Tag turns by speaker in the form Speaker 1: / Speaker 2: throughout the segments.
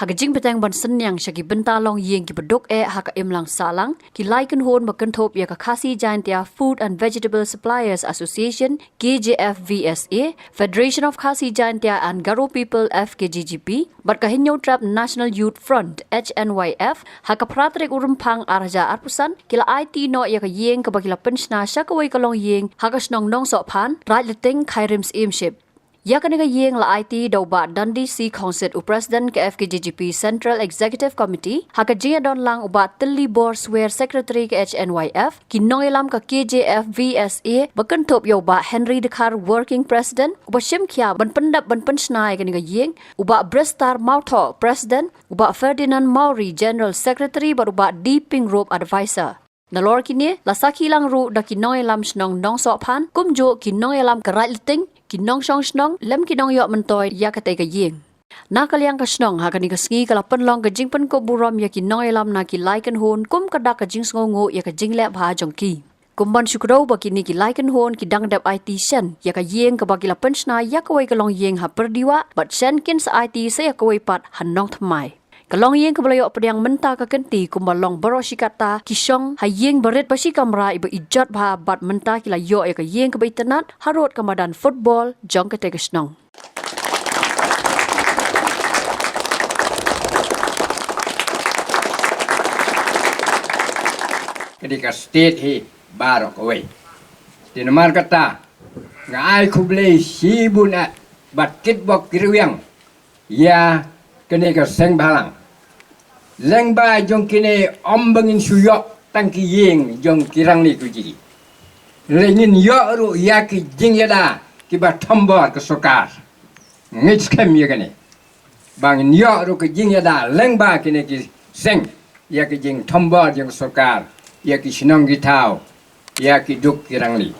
Speaker 1: haka jing petang ban senyang syaki bentalong yeng ki bedok haka imlang salang ki laiken hon makentop ya ka Khasi Jaintia Food and Vegetable Suppliers Association KJFVSA, Federation of Khasi Jaintia and Garo People FKGGP, berkahinyo trap National Youth Front HNYF haka pratrik urumpang arja arpusan kila IT no ya ka yeng ka bakila penshna syakawai kalong yeng haka snong nong sokpan right leting khairim's aimship. Ya kaniga yeng la IT dauba Dundee Sea Council President ke FKGGP Central Executive Committee haka jia don lang uba Tilly Bor Swear Secretary ke HNYF kinongilam ka KJFVSA bakentop ya uba Henry Dekar Working President uba Shimkia ban pendap ban pensnai kaniga yeng uba Brestar Mautho President uba Ferdinand Mauri General Secretary baruba Deeping Rope Advisor. Nalor kini lasaki lang ru da kinongilam snong nong sokpan kumjo kinongilam ka right liting kinong song snong lem kinong yok mentoy ya katay ka yeng. Nakaliang ka snong haka ni kasngi kala penlong ka jing pen ko buram ya kinong elam na ki laiken hon kum kadak ka jing sngongo ya ka jing lep ha jongki. Kumban syukro ba kini ki laiken hon ki dang dap IT sen ya ka yeng ka bagila penshna ya ka wai kalong yeng ha perdiwa but sen kin sa IT sa ya ka wai pat hanong thamai. Kalong yeng kebelayok pediang menta ka kenti kumbalong baroshikata kisong ha yeng berit pasi kamera iba ijat bha bat menta kila yo ya ka yeng kebai tenat harut kamadan football jong kete kesnong.
Speaker 2: Ketika state hi barok away. Di nomor kata ngai kublei sibuna bat kitbok kiruyang ya kenika seng balang. Leng ba jong kini ombengin suyok tangki yeng jong kirang ni kujiri. Lengin yok ru ya ki jing yada ki ba tombor ke sokar. Ngit skem ya kene. Bangin yok ru ke jing yada leng ba kini ki seng ya ki jing tombor jong sokar. Ya ki sinong ki tau. Ya ki duk kirang ni.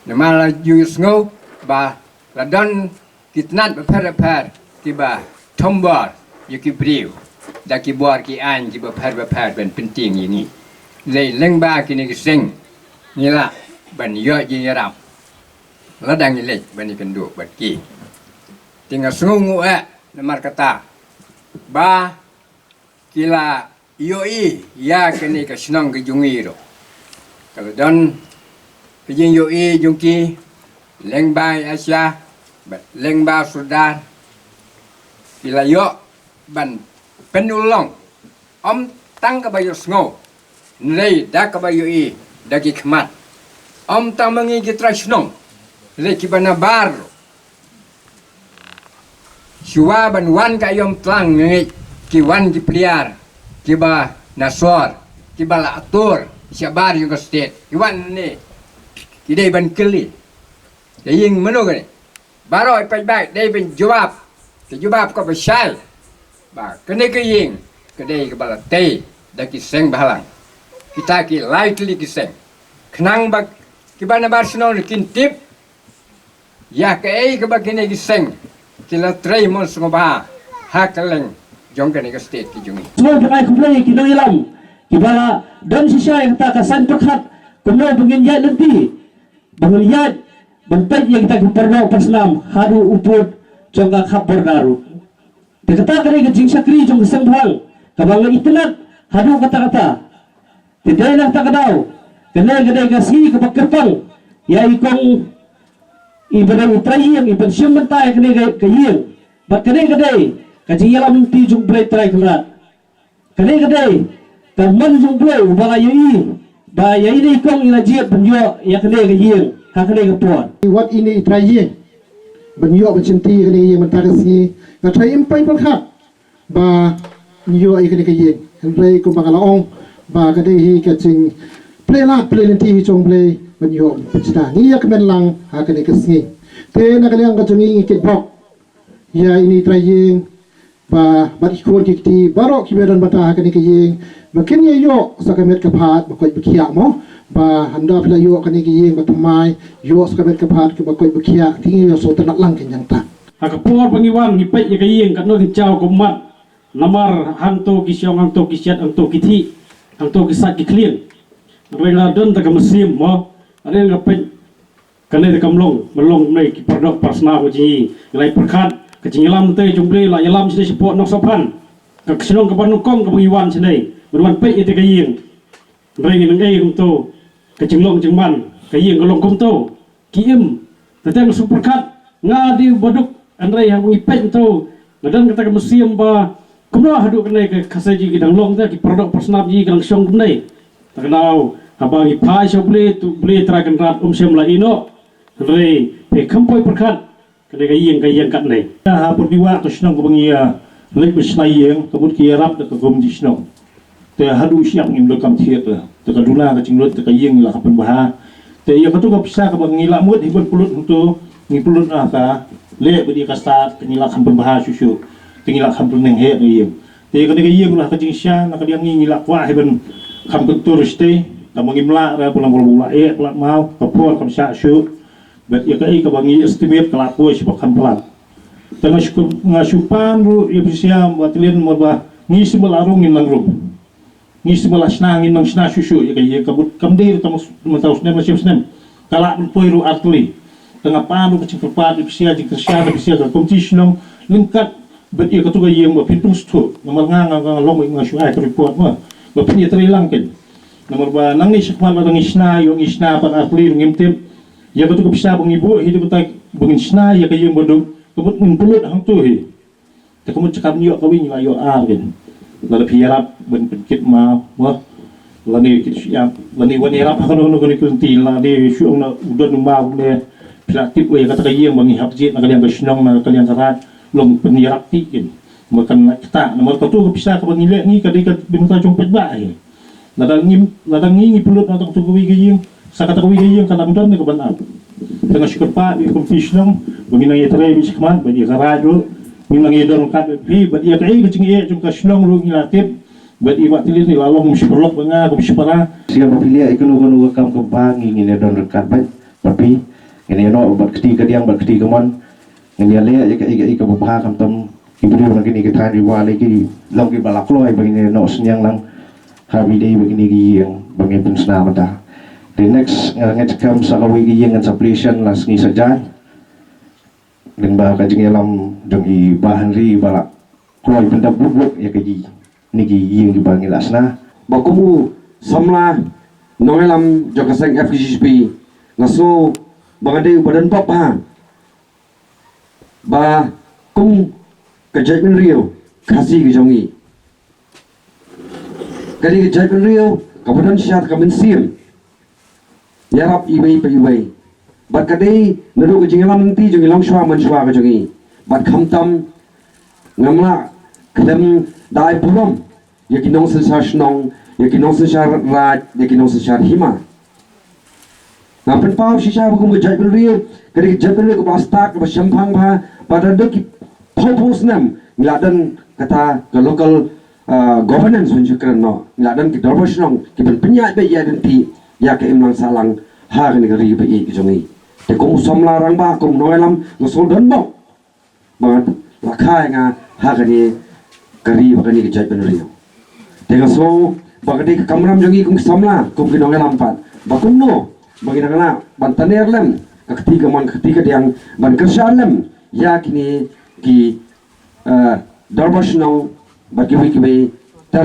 Speaker 2: Namala yus ngo ba ladon kitnat beper ki ba tombor ya ki briu. Da ki buar ki an ki bapar ben penting ini. Lei leng ba ki ni sing. Ni la ban yo ji yaram. La dang ni ban ni kendu bat ki. Tinggal sungu namar kata. Ba kila yo ya kini ka senang ke jungi ro. Kalau don ke jing yo jungki leng ba Asia bat leng ba Sudan. Kila yo ban penulong om tang ka bayo sngo nei da ka bayo dagi khmat om tang mangi gitra snong le ki bana bar shuwa ban wan ka yom tlang ngi ki wan ki pliar ki ba nasor ki bala atur syabar yung state ki wan ni ki dei ban kili ying mano gani baro pai bai dei ben jawab ki jawab ko ba shai ba kene ke yeng kedai ke bala tei daki seng bahalang kita ki lightly ki seng kenang ba ki bana barcelona kin tip ya ke ke ba kene ki seng kila trai mon sungo ba hakaleng jong kene ke state ki jungi
Speaker 3: semua pakai kumlai ki nang ilam ki bala dan sisa yang tak kasan pekat kumlai pengin ya nanti bangun yat bentai yang kita perno pasnam haru uput jongga khapor daru. Kata kena jing sakri jong keseng hal, kabang itenat hadu kata-kata. Tidak nak tak kadau, kena kedai kasih kebakirpang, ya ikong ibadah utrai yang ibadah syambantai kena kayeng, bak kena kedai kajing yalam ti jong berai terai kemerat. Kena kedai kaman jong berai ubah yui, bah yai ni ikong inajiat penjual ya kena kayeng, kena kepuan.
Speaker 4: What ini terai benyo bercinti kini yang mentarasi katrai impai perkhat ba nyo ai kini kaye henry ko bangalaong ba kadai kacing plela plelenti chong play benyo bercinta ni ya kemen lang ha kini kesngi te na kaliang kacungi ikit bok ya ini traying ba ikon kiti barok kiberan bata ha kini kaye makin yo sakamet kaphat bakoi bekia mo ba handa pila yo kani ki yeng batamai yo skamet kapat ke bakoi bekia tingi yo so tanak lang kenyang ta
Speaker 3: akapor pangiwan ngipet ya kayeng katno kincau komat lamar hangto kisyong hangto kisyat hangto kiti hangto kisat kiklien rela don ta kamesim mo aren ngapet kanai ta kamlong melong nei ki pardok pasna ko ji ngai perkhat Kecinglam teh jumble la yalam sini support nok sopan. Kesenong ke panukong ke pengiwan sini. Berwan pe itu kaying. Ring nang ai kum tu. Kecinglong cengman kaying kolong kum tu. Kiem. Tetang super cut ngadi boduk andrai yang ngipet tu. Ngadan kata ke museum ba kumno hadu kene ke kasaji ki danglong ta ki produk personal ji kang song kene. Taknau abang ipai so beli terakan rat sem la ino. Andrai pe kampoi perkat kene kaying kat nei. Ha perdiwa to snong ko bangia lek besnai yang kebut ki rap de gom di snong. Te hadu siap ngim do kam thiet te kaduna ka cingrut te kaying la kapen baha. Te ya katu ka pisa ka bangila mut hibun pulut untuk ngi pulut ka le bedi ka start ngila kapen baha susu. Tingila kapen neng he yem. Te ka kaying la ka jingsya na ka diang ngila kwa hibun kapen turiste ta mangimla ra pulang bola plat mau ka por kam sya su. Bet ya ka ka bangi estimate ka la po si bakam plat. Tengah ngasupan ru ya bisa batilin mabah ngisi melarungin nangrum ngisi melasnangin nang sna susu ya kayak kabut kamdir tamus mentaus nem masih nem kala poiru artuli tengah panu kecil perpat bisa jikrsya bisa ka competition lengkat bet ya katuga yang pintung stu nomor ngang long ngasu ai report mah bapin ya terilangkin nomor ba nang ni sekmal badang isna yung isna pa artuli ngimtip ya katuga bisa bangibu hidup tak bungin isna ya kayak bodong kebut ngumpulot hang tu he. Tekemut cakap ni yo kawin yo argen. Lalu piarap ben penkit ma wah. Lani kit siap lani wani rap hanu kuni kunti lani syung na udon ma ne pelatik we kata kayeng bangi habjit na kalian kesnong na kalian karat long penirap tikin. Makan kita nomor katu bisa ka bangile ni kadika binta jompet ba he. Ladang ni pulut na tu kuwi kayeng sakata kuwi kayeng kalam don ne kaban tengah syukur pak di kompetision bagi nang yetere bisa keman bagi karaju minang yedon kat pi bagi yetere kecing ye cung kasnong lu ngilatip bagi waktu ni lalong mesti perlok banga ko para
Speaker 5: siapa pilih ikunu kam ke bangi ngine don rekat ban tapi ini no obat ketiga diang bat ketiga mon ngene le ya ke babaha kam tam ibu nang kini kita riwa lagi long ki balak loy bagi no senyang lang habi day bagi ni yang bagi pensna mata. The next ngecekam sa kawi yang suppletion las ngi saja dan bah kajing alam dong i bahan ri balak kloy benda bubuk ya kaji niki yang dibangi lasna
Speaker 6: bakumu samla nongelam jokaseng FGCP ngaso bangade badan papa ba kum kajaipen rio kasih gijongi kali kajaipen rio kabudan syar kabensim yarap ibai pa ibai bat kadai nadu ke jingalam nanti jingalam shwa man shwa ke jingi bat khamtam ngamla kadam dai pulom yakinong sensar snong yakinong sensar raj yakinong sensar hima ngapen pau shisha bukum ke jai rio kadai jai rio ke plastak ke syampang ba pada dok pau nam ngladan kata ke local governance unjukran no ngladan ke dorosnong ke penyak be ya nanti ya ke imlang salang ha ni gari be i jongi te kong somla rang ba kong noelam ngosol don bok ba la khai nga ha ni gari ba ni ke jai ben rio te ngaso ba ke kamram jongi kong somla kong ke noelam pat ba kong no bagi nangala ban taner lem ketiga yang ban kersalem ya kini ki darbashnong bagi wiki ter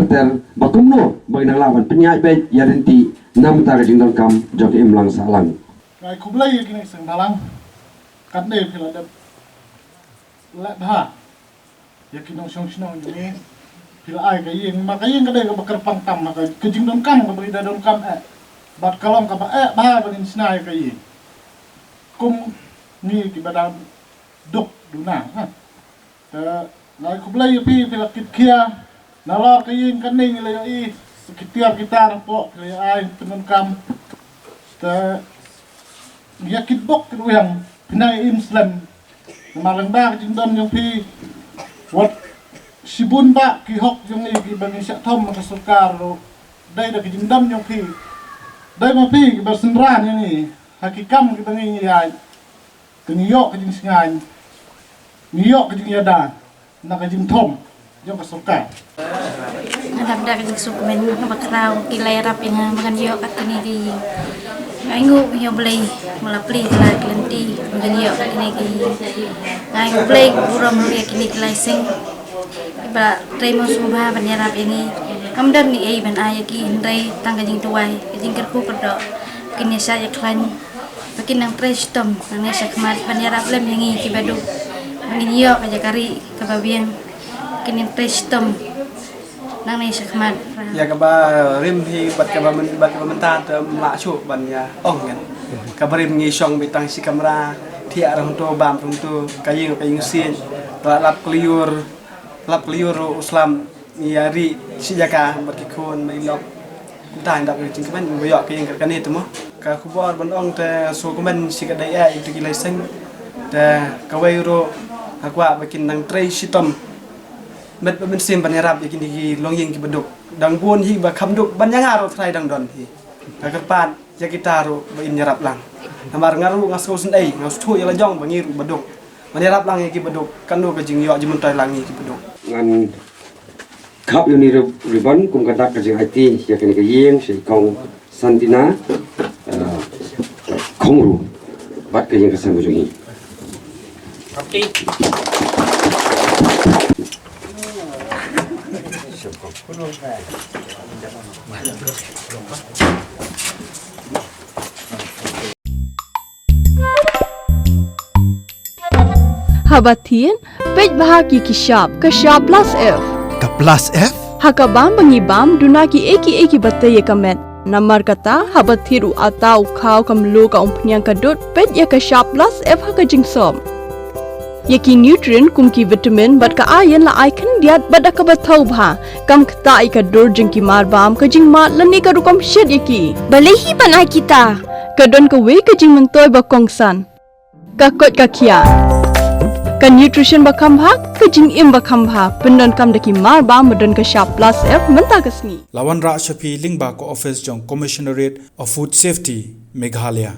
Speaker 6: bakum no bagi nangala ban penyai be ya renti nam ta jing dong kam jok imlang salang
Speaker 4: ngai kublai kini seng dalang kat ne phila de la bha yakin dong song snong ni phila ai ka yeng ma ka yeng ka de ka bakar pang tam ma ka jing dong kam ka bagi da dong kam bat kalom ka ba bha ba nin snai ka yeng kum ni ki badam dok duna ha ta ngai kublai pi phila kit kia nala ka yeng kan ne le i sekitar kita po ai penun kam ta yakit bok yang pinai Islam malang ba jing don yang pi wat sibun ba ki hok yang i bang sak thom ka sarkar ro dai da ki jing dam yang pi dai ma pi ki bersenran yang ni hakikam ki bang ni ai ki yo ki jing singai ni yo ki jing yada na ka jing thom yang ka sarkar
Speaker 7: Nadamda ka jig sukmen mabakraw kilay rap yang magan yo kat kini Ngu yo beli malah beli kelai kelenti menjadi yo kini ngai beli buram beli kini kelai sing iba terima semua banyarap ini kamdan ni ben ayaki hindai tangga jing tuai jing kerku kerdo kini saya klan bikin nang prestom nang nesa kemat banyarap lem yangi kibadu mengini yo aja kari kebabian kini prestom nang nesa kemat
Speaker 8: ya kaba rim hi bat kaba mentah te mla chu ban ya ong kan kaba rim ngi song bitang si kamera thi arang to bam tung to kaying sin lap kliur uslam yari si jaka bat kikon mai lok ta ndak jing kan boyo kaying kan itu mo ka kubor ban ong te so kumen si kadai a itu gilai seng te kawai ro akwa bakin nang tray sitom met sim banyarap yakin di longyeng ki beduk dang buon hi ba kamduk banyang aro trai dang don hi kakerpan ya kita ro ba in nyarap lang namar ngaru ngasko sun ai ngas thu ya jong bangi ru beduk banyarap lang ki beduk kanu ka jing yo jimun toy lang ki beduk
Speaker 6: ngan khap yo ni ribbon kum kadak ka jing IT yakin ka yeng sei kong santina khongru bat ka jing ka sang jong hi
Speaker 9: Habatin, pej bahagi kishap plus F.
Speaker 10: Ka plus F?
Speaker 9: Hakabam bangibam dunaki eki batai kamet. Namar kata habathiru atau kau kamlu ka umpnyang kadut pej ya kishap plus F haka jingsom. Yaki nutrient kumki vitamin bat ka ayan la icon diat bada ka bathau bha kam kta ka dur jingki marbam ka jingma lani ka rukam shed yaki balehi panai kita kadon ka we ka jing mentoy ba kongsan ka kot ka kia ka nutrition ba khambha ka jing im ba khambha pendon kam daki marbam medon ka sharp plus F menta kasni
Speaker 10: Lawan Ra Shafi Lingba ko office jong Commissionerate of Food Safety Meghalaya